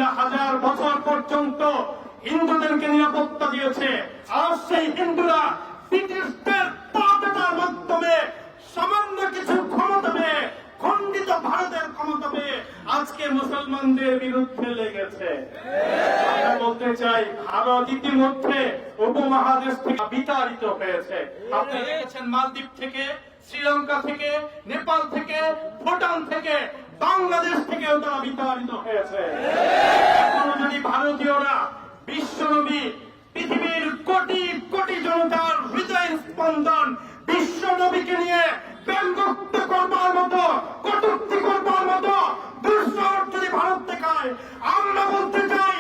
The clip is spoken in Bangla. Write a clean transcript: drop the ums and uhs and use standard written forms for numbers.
মুসলমানরা হাজার বছর পর্যন্ত হিন্দুদেরকে নিরাপত্তা দিয়েছে, আর সেই হিন্দুরা ব্রিটিশদের তাবেদার মাধ্যমে সামান্য কিছু ক্ষমতা পেয়ে, খণ্ডিত ভারতের ক্ষমতা পেয়ে আজকে মুসলমানদের বিরুদ্ধে লেগেছে। আমরা বলতে চাই, ভারত ইতিমধ্যে উপমহাদেশ থেকে বিতাড়িত হয়েছে। আপনি দেখেছেন মালদ্বীপ থেকে, শ্রীলঙ্কা থেকে, নেপাল থেকে, ভুটান থেকে, বাংলাদেশ থেকেও তারা বিতাড়িত হয়েছে। এখনো যদি ভারতীয়রা বিশ্বনবী, পৃথিবীর কোটি কোটি জনতার হৃদয় স্পন্দন বিশ্বনবীকে নিয়ে ব্যঙ্গোক্ত করবার মতো, কটূক্তি করবার মতো দুঃসাহস যদি ভারত দেখায়, আমরা বলতে চাই